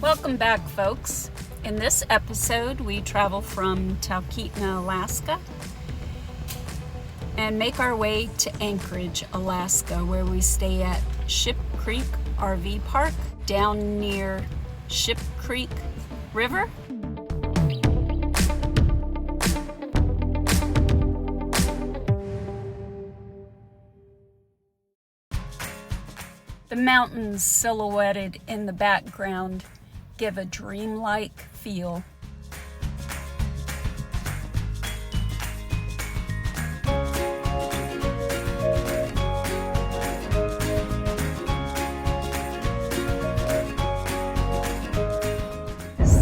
Welcome back, folks. In this episode, we travel from Talkeetna, Alaska, and make our way to Anchorage, Alaska, where we stay at Ship Creek RV Park down near Ship Creek River. The mountains silhouetted in the background give a dreamlike feel.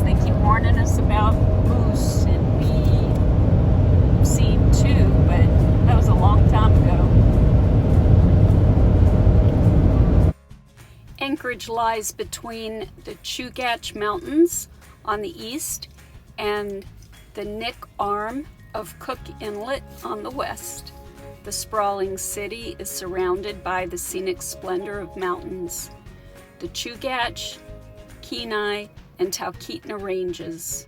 They keep warning us about moose, and we've seen two, but that was a long time ago. Anchorage lies between the Chugach Mountains on the east and the Nick Arm of Cook Inlet on the west. The sprawling city is surrounded by the scenic splendor of mountains, the Chugach, Kenai, and Talkeetna ranges.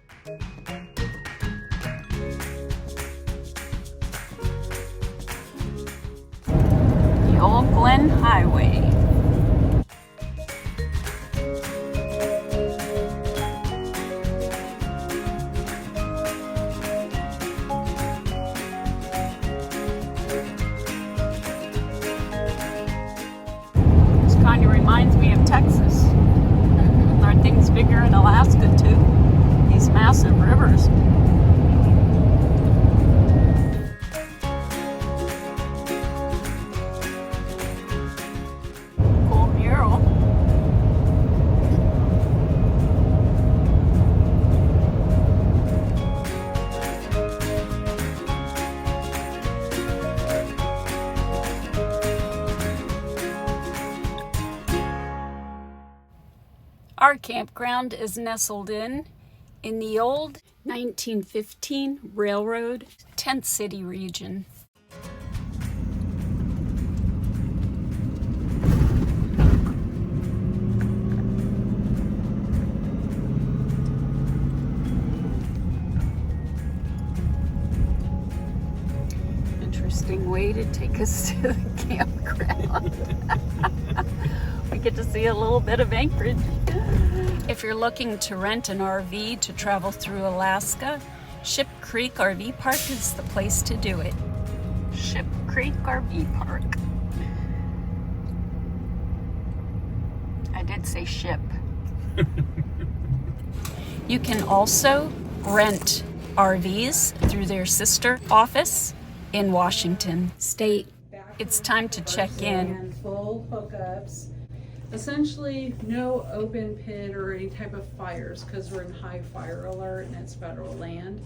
The Old Glen Highway. Kind of reminds me of Texas. Are things bigger in Alaska too? These massive rivers. Cool mural. Our campground is nestled in the old 1915 railroad tent city region. Interesting way to take us to the campground. We get to see a little bit of Anchorage. If you're looking to rent an RV to travel through Alaska, Ship Creek RV Park is the place to do it. Ship Creek RV Park. I did say ship. You can also rent RVs through their sister office in Washington State. It's time to check in. Full hookups. Essentially, no open pit or any type of fires because we're in high fire alert and it's federal land.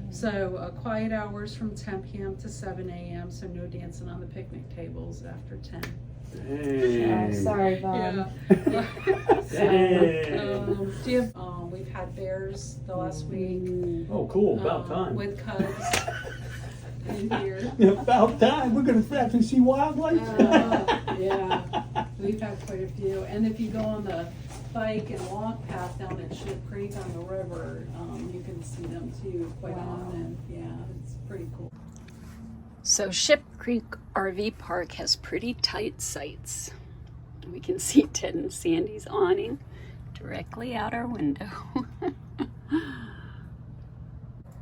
So quiet hours from 10 p.m. to 7 a.m. So no dancing on the picnic tables after 10. Hey. Sorry, Bob. Yeah. We've had bears the last week. Oh, cool. About time. With cubs in here. About time. We're going to actually see wildlife. Yeah. We've had quite a few, and if you go on the bike and walk path down at Ship Creek on the river, you can see them too quite often. Yeah, it's pretty cool. So Ship Creek RV Park has pretty tight sights. We can see Ted and Sandy's awning directly out our window.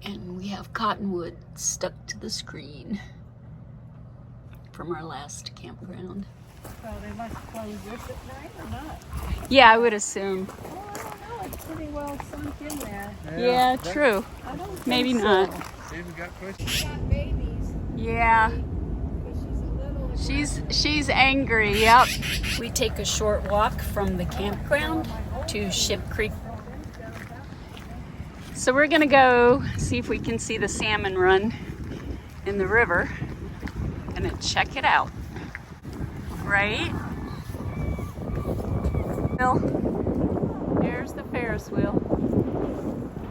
And we have cottonwood stuck to the screen from our last campground. So they must close this at night or not? Yeah, I would assume. Oh, I don't know. It's pretty well sunk in there. Yeah, true. I don't think Maybe so. not. David got questions. We got babies. Yeah. But she's a little. She's angry, yep. We take a short walk from the campground to Ship Creek. So we're gonna go see if we can see the salmon run in the river. Gonna check it out. Right? Well, here's the Ferris wheel.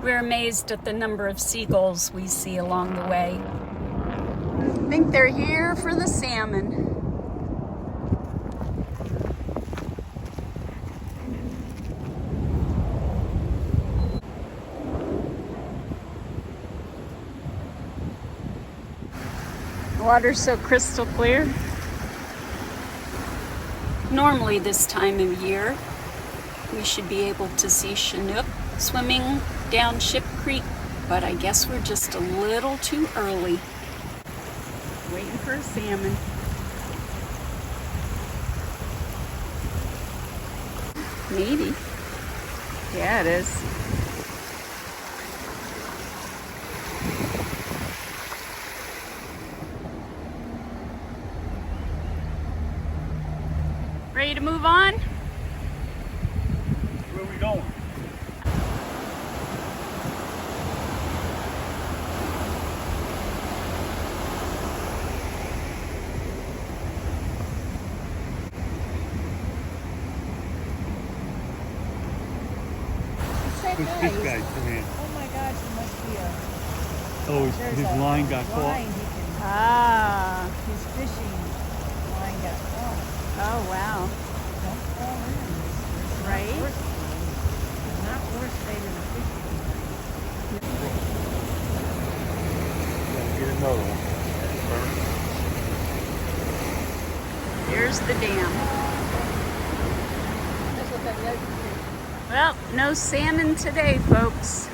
We're amazed at the number of seagulls we see along the way. I think they're here for the salmon. Water's so crystal clear. Normally this time of year, we should be able to see Chinook swimming down Ship Creek, but I guess we're just a little too early. Waiting for a salmon. Maybe. Yeah, it is. Ready to move on? Where are we going? Who's this guy come in? Oh my gosh, it must be a Oh, there's his a line got caught. line he can, Ah. his fishing line got caught. Oh, wow. Don't fall in. It's Right? not worse bait than a fishing line. Get another one. Here's the dam. Well, no salmon today, folks.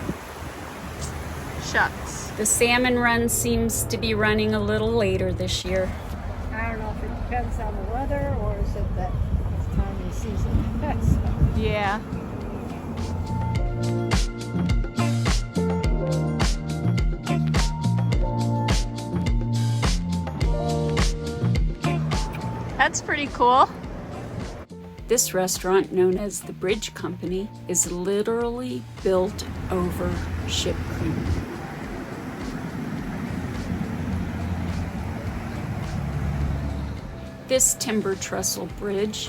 Shucks. The salmon run seems to be running a little later this year. I don't know if it depends on the weather or is it that it's time of the season. Yeah. That's pretty cool. This restaurant, known as the Bridge Company, is literally built over Ship Creek. This timber trestle bridge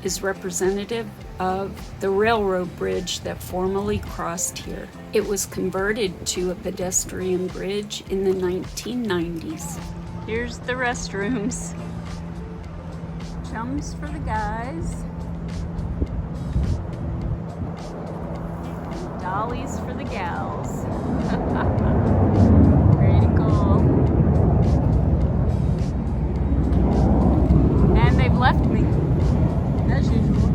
is representative of the railroad bridge that formerly crossed here. It was converted to a pedestrian bridge in the 1990s. Here's the restrooms. Chums for the guys. Dollies for the gals. Pretty cool. And they've left me, as usual.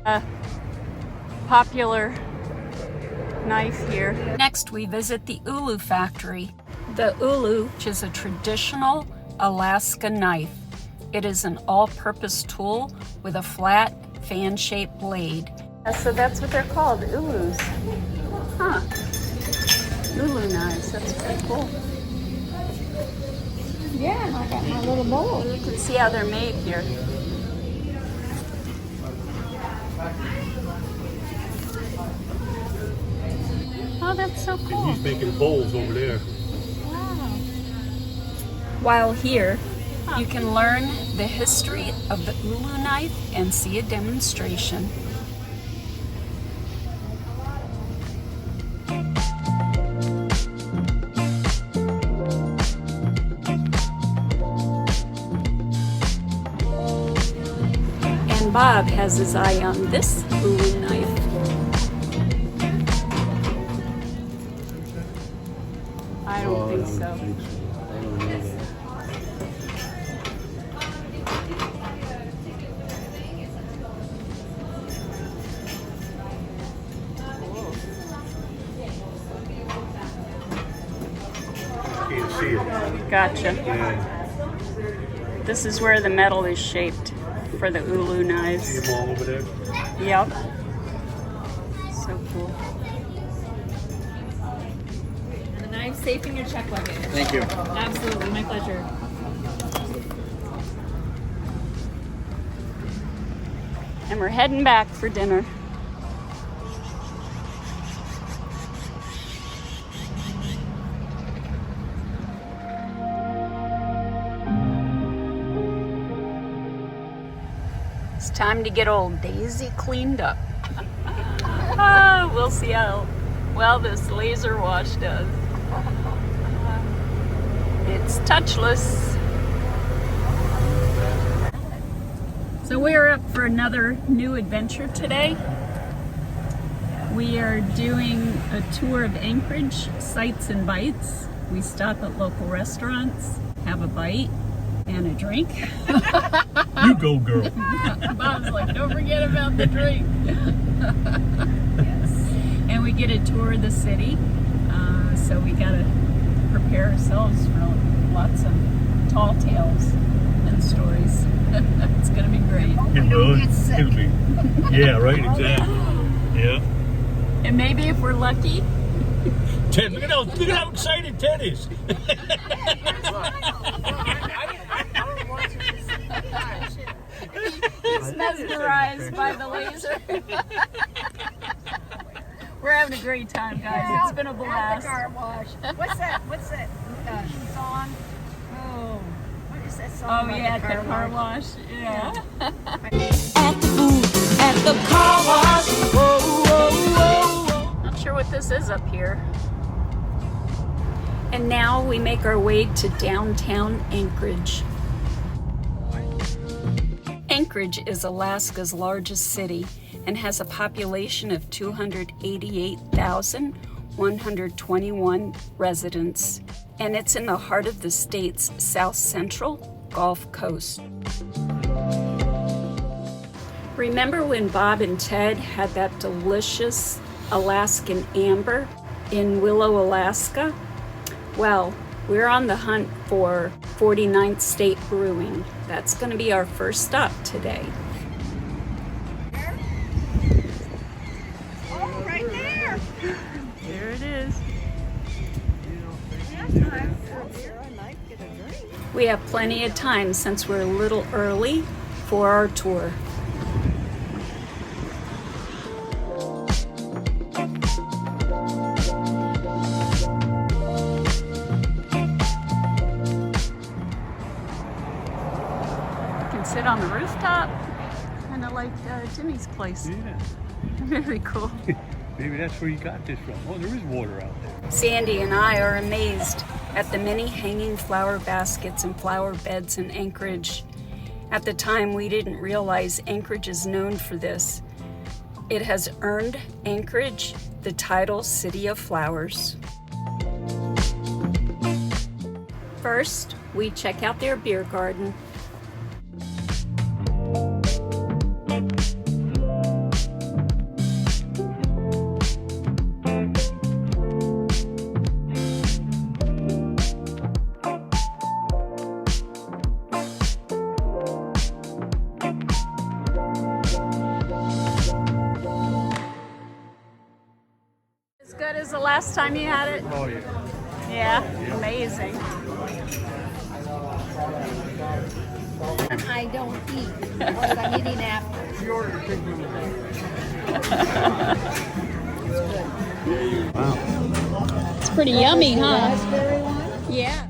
A popular knife here. Next, we visit the Ulu Factory. The Ulu is a traditional Alaska knife. It is an all-purpose tool with a flat, fan-shaped blade. So that's what they're called, Ulus. Huh. Ulu knives, that's pretty cool. Yeah, I got my little bowl. And you can see how they're made here. Oh, that's so cool. He's making bowls over there. Wow. While here, you can learn the history of the Ulu knife and see a demonstration. And Bob has his eye on this Ulu knife. I don't think so. I don't know that. Can't see it. Gotcha. Yeah. This is where the metal is shaped for the Ulu See knives. them all over there? Yep. So cool. And the knife's safe in your check luggage. Thank you. Absolutely, my pleasure. And we're heading back for dinner. It's time to get old Daisy cleaned up. We'll see how well this laser wash does. It's touchless. So we're up for another new adventure today. We are doing a tour of Anchorage, sights and bites. We stop at local restaurants, have a bite and a drink. You go, girl. Bob's like, don't forget about the drink. Yes. And we get a tour of the city. So we gotta prepare ourselves for lots of tall tales and stories. It's gonna be great. It will. It'll be. Yeah, right, exactly. Yeah. And maybe if we're lucky, Ted, look at how excited Ted is. he's mesmerized by the laser. We're having a great time, guys. It's been a blast. At the car wash. What's that song? Oh, what is that song? Oh about yeah, the car wash. Yeah. At the car wash. Whoa, whoa, whoa. Not sure what this is up here. And now we make our way to downtown Anchorage. Anchorage is Alaska's largest city and has a population of 288,121 residents. And it's in the heart of the state's south central Gulf Coast. Remember when Bob and Ted had that delicious Alaskan amber in Willow, Alaska? Well, we're on the hunt for 49th State Brewing. That's going to be our first stop today. Oh, right there. There it is. That's time for a beer. I might get a drink. We have plenty of time since we're a little early for our tour. Sit on the rooftop, kind of like Jimmy's place. Yeah. Very cool. Maybe that's where you got this from. Oh, there is water out there. Sandy and I are amazed at the many hanging flower baskets and flower beds in Anchorage. At the time, we didn't realize Anchorage is known for this. It has earned Anchorage the title City of Flowers. First, we check out their beer garden. As good as the last time you had it? Oh, yeah. Yeah, amazing. I don't eat what I'm eating after. It's pretty yummy, huh? Raspberry one? Yeah.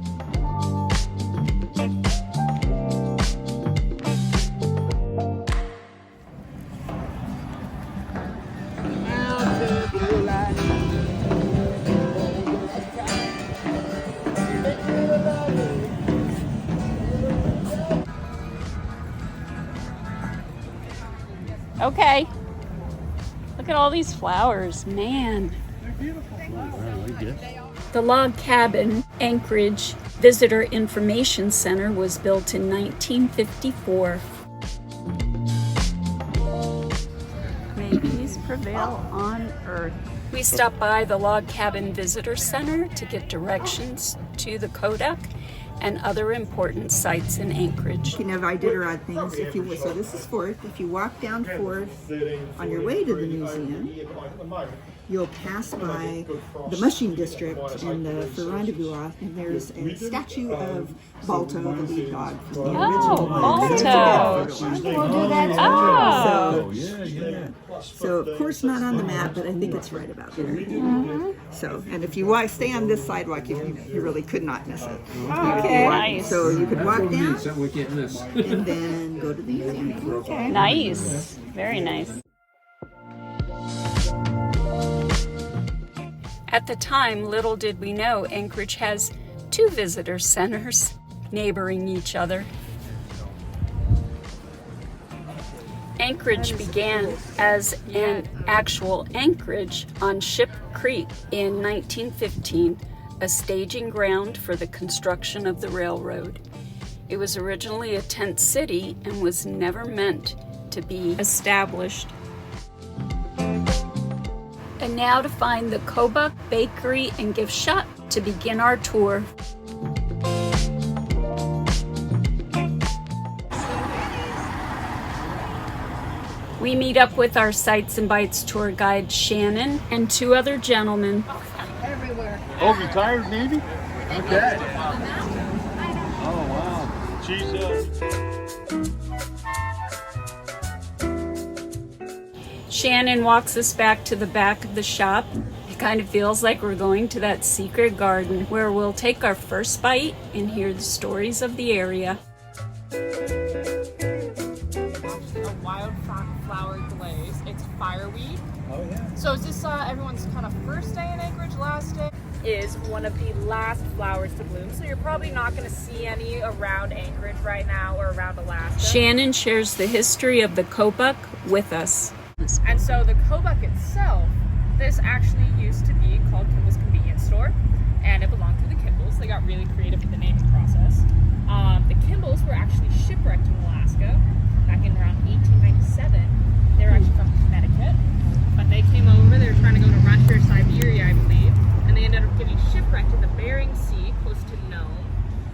Okay. Look at all these flowers, man. The log cabin, Anchorage Visitor Information Center, was built in 1954. May peace prevail on earth. We stopped by the Log Cabin Visitor Center to get directions to the Kodak and other important sites in Anchorage. Speaking of Iditarod things, so this is Fourth. If you walk down Fourth on your way to the museum, you'll pass by the mushing district and the fur rendezvous off, and there's a statue of Balto, the lead dog from the original one. Balto. We'll do that. Oh. So of course not on the map, but I think it's right about there. So, and if you stay on this sidewalk, you really could not miss it. Okay. Nice. So you could walk down Something we can't miss. and then go to the museum. Okay. Nice. Very nice. At the time, little did we know Anchorage has 2 visitor centers neighboring each other. Anchorage began as an actual anchorage on Ship Creek in 1915, a staging ground for the construction of the railroad. It was originally a tent city and was never meant to be established. And now to find the Kobuk Bakery and Gift Shop to begin our tour. We meet up with our Sights and Bites tour guide Shannon and two other gentlemen. Everywhere. Oh, retired Navy? Okay. Oh, wow. Jesus. Shannon walks us back to the back of the shop. It kind of feels like we're going to that secret garden where we'll take our first bite and hear the stories of the area. A wildflower glaze. It's fireweed. Oh yeah. So is this everyone's kind of first day in Anchorage, last day? Is one of the last flowers to bloom. So you're probably not going to see any around Anchorage right now or around Alaska. Shannon shares the history of the Kobuk with us. And so the Kobuk itself, this actually used to be called Kimball's Convenience Store, and it belonged to the Kimbells. They got really creative with the naming process. The Kimbells were actually shipwrecked in Alaska back in around 1897. They were actually from Connecticut, but they came over. They were trying to go to Russia or Siberia, I believe, and they ended up getting shipwrecked in the Bering Sea, close to Nome.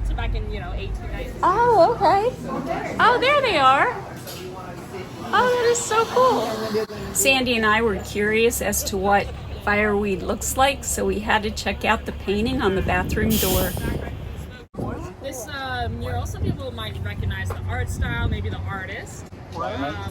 So back in 1897. Oh, okay. Oh, there they are. Oh, that is so cool. Sandy and I were curious as to what fireweed looks like, so we had to check out the painting on the bathroom door. This mural, some people might recognize the art style, maybe the artist. Is it a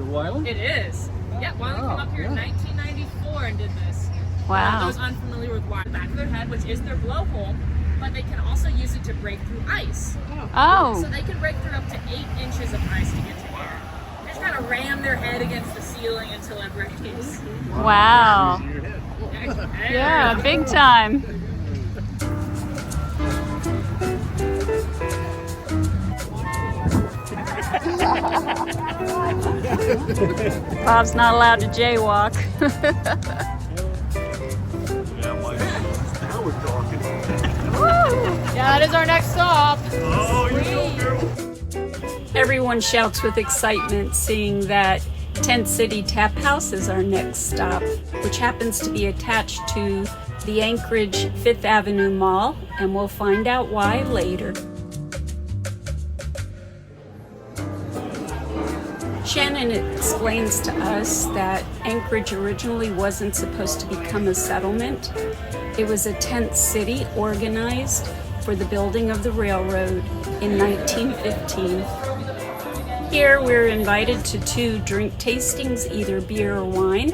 Wyland? It is. Yeah, Wyland came up here in 1994 and did this. Wow. Those unfamiliar with Wyland, back of their head, which is their blowhole, but they can also use it to break through ice. Oh. So they can break through up to 8 inches of ice to get to air. They just kind of ram their head against the ceiling until it breaks. Wow. Yeah, big time. Bob's not allowed to jaywalk. Yeah, now we're talking. Yeah, that is our next stop. Oh, you're so beautiful. Everyone shouts with excitement seeing that Tent City Tap House is our next stop, which happens to be attached to the Anchorage 5th Avenue Mall, and we'll find out why later. Shannon explains to us that Anchorage originally wasn't supposed to become a settlement. It was a tent city organized for the building of the railroad in 1915. Here we're invited to 2 drink tastings, either beer or wine,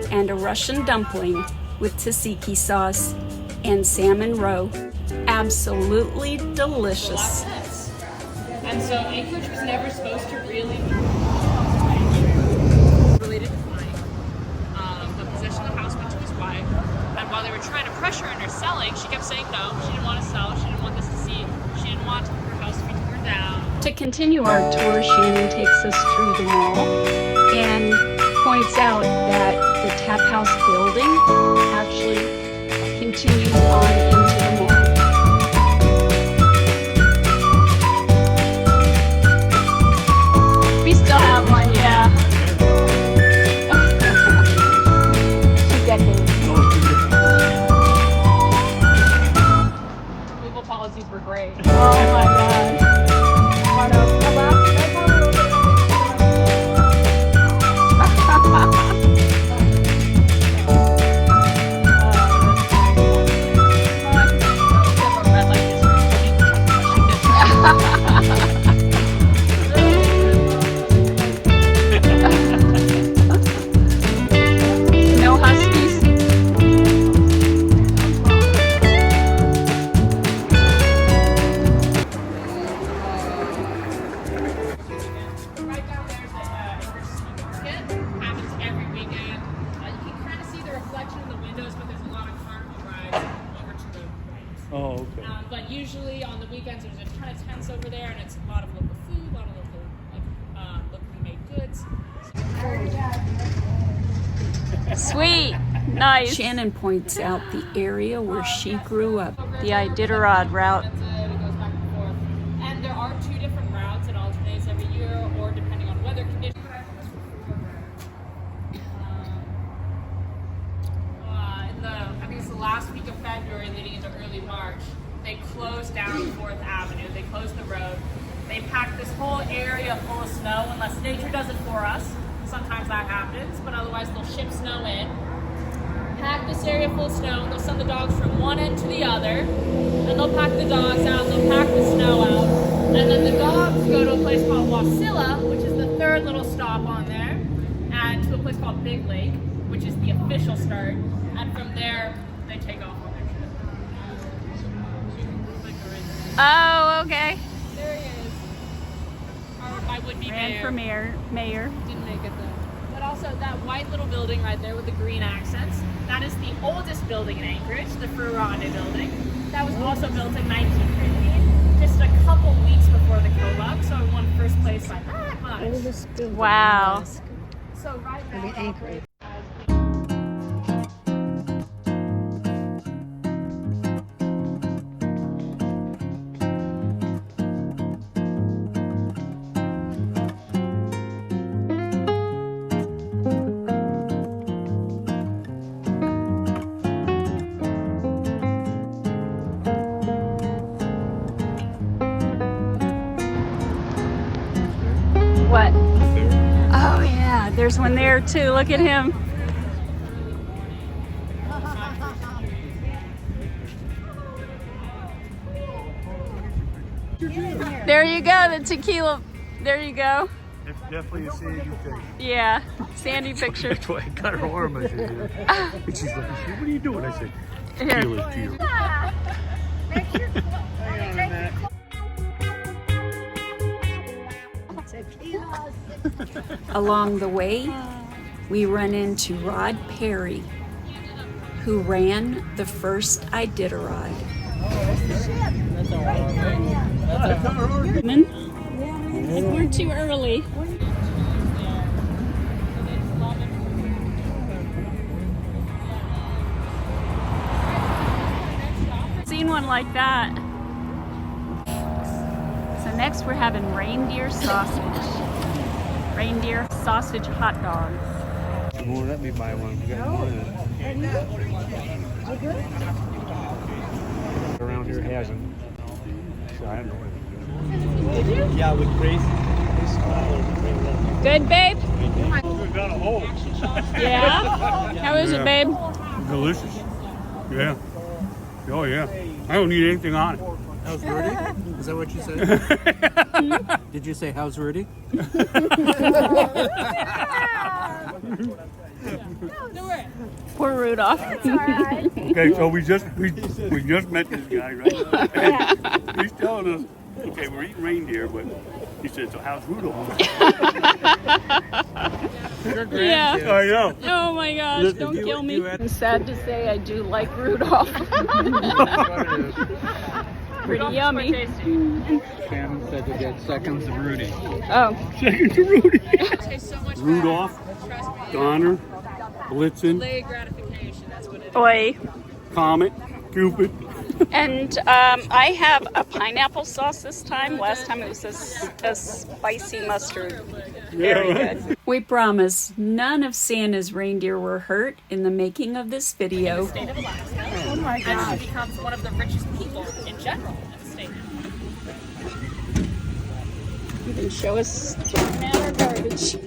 and a Russian dumpling with tzatziki sauce and salmon roe. Absolutely delicious. And so Anchorage was never supposed to really be related to flying. The possession of the house went to his wife, and while they were trying to pressure her into selling, she kept saying no, she didn't want to sell, she didn't want this to see, she didn't want her house to be torn down. To continue our tour, Shannon takes us through the mall and points out that the Tap House building actually continues on into the mall. We still have one, yeah. 2 decades. Removal policies were great. Oh my God. No huskies. Right down there's the Anchorage Sea Market. Happens every weekend. You can kind of see the reflection in the windows, but there's a lot of carnival rides over to the right. Oh, okay. But usually on the weekends there's a ton of tents over there, and it's a lot of local food, a lot of local local made goods. Sweet. Nice. Shannon points out the area where she grew up. The Iditarod route. It goes back and forth. And there are 2 different routes. It alternates every year or depending on weather conditions. I think it's the last week of February leading into early March, they closed down 4th Avenue. They closed the road. They packed this whole area full of snow unless nature does it for us. Sometimes that happens, but otherwise they'll ship snow in. Pack this area full of snow. They'll send the dogs from one end to the other. And they'll pack the dogs out. They'll pack the snow out. And then the dogs go to a place called Wasilla, which is the 3rd little stop on there. And to a place called Big Lake, which is the official start. And from there, they take off on their trip. Oh, okay. There he is. My would-be Ran for mayor. Didn't make it though. But also that white little building right there with the green accents, that is the oldest building in Anchorage, the Ferrande building. That was also built in 1915, just a couple weeks before the Kobuk, so it won first place by that much. Oldest building Wow. in Alaska. So right I mean, now, Anchorage. What? Oh yeah, there's one there too. Look at him. There you go, the tequila. There you go. It's definitely a sandy thing. Yeah, sandy picture. That's why I got her arm. I said, yeah. And she's like, what are you doing? I said, Here. tequila, tequila. Along the way, we run into Rod Perry, who ran the first Iditarod. We're too early. Seen one like that. So next we're having reindeer sausage. Reindeer sausage hot dogs. You won't let me buy one. You got more than that. Around here hasn't. So I don't know. Yeah, with Grace. Good, babe? We got a hole. Yeah? How is it, babe? Delicious. Yeah. Oh, yeah. I don't need anything on it. How's Rudy? Is that what you said? Did you say how's Rudy? Poor Rudolph. Okay, so we just met this guy, right? And he's telling us, okay, we're eating reindeer, but he said, so how's Rudolph? Yeah. I know. Oh my gosh, don't kill me. I'm sad to say I do like Rudolph. Pretty yummy. Shannon said to get seconds of Rudy. Oh. Second to Rudy. tastes so much Rudolph, Donner, Blitzen, delayed gratification. That's what it is. Boy. Comet, Cupid. And I have a pineapple sauce this time. Last time it was a spicy mustard. Very good. We promise none of Santa's reindeer were hurt in the making of this video. State of Alaska. Oh my God. And she becomes one of the richest people in general in the state. You can show us our garbage.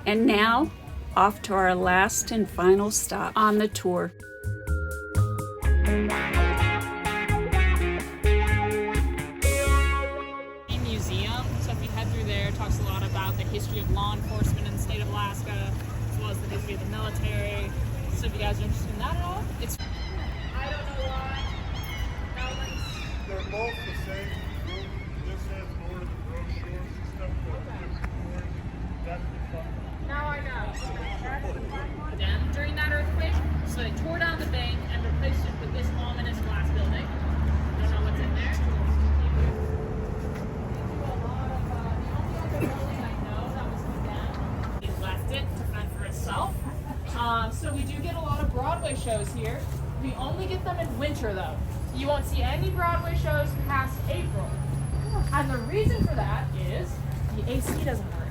And now, off to our last and final stop on the tour. Museum. So if you head through there, it talks a lot about the history of law enforcement in the state of Alaska, as well as the history of the military. So if you guys are interested in that at all, it's. I don't know why. They're both the same. This has more of the brochures and stuff. That's the fun. Now I know. Them during that earthquake, so they tore down the bank and replaced it with this ominous glass building. Don't know what's in there. only get them in winter though. You won't see any Broadway shows past April. And the reason for that is the AC doesn't work.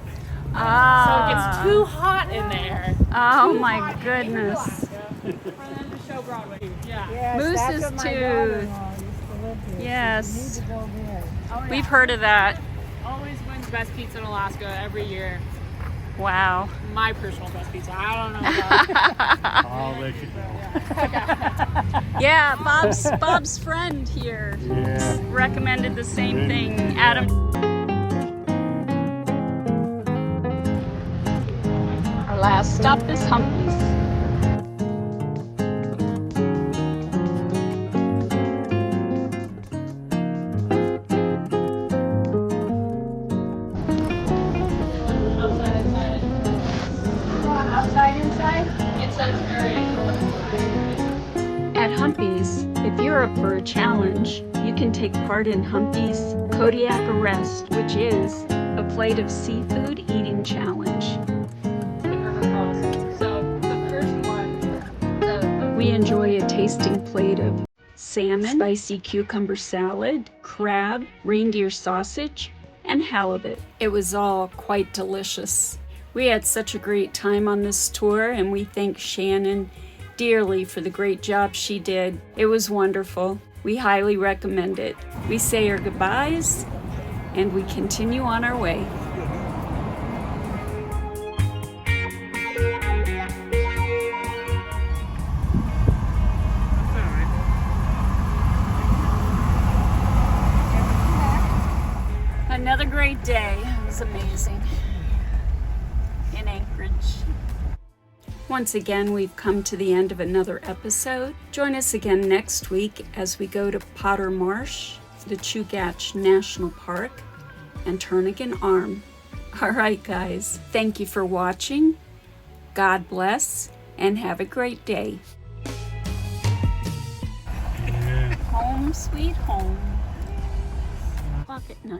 So it gets too hot in there. Oh Too my hot in goodness. Alaska for them to show Broadway. Yeah. Yes, Moose's that's what my tooth. daughter-in-law used to live here. Yes. You need to go there. Oh, yeah. We've heard of that. Always wins best pizza in Alaska every year. Wow. My personal best pizza. I don't know about I'll let you know. Yeah, Bob's friend here Yeah. recommended the same thing. Adam. Our last stop is Humpy's. At Humpy's, if you're up for a challenge, you can take part in Humpy's Kodiak Arrest, which is a plate of seafood eating challenge. So the first one, We enjoy a tasting plate of salmon, spicy cucumber salad, crab, reindeer sausage, and halibut. It was all quite delicious. We had such a great time on this tour, and we thank Shannon dearly for the great job she did. It was wonderful. We highly recommend it. We say our goodbyes, and we continue on our way. Another great day. It was amazing in Anchorage. Once again, we've come to the end of another episode. Join us again next week as we go to Potter Marsh, the Chugach National Park, and Turnagain Arm. All right, guys. Thank you for watching. God bless, and have a great day. Home sweet home. Talkeetna.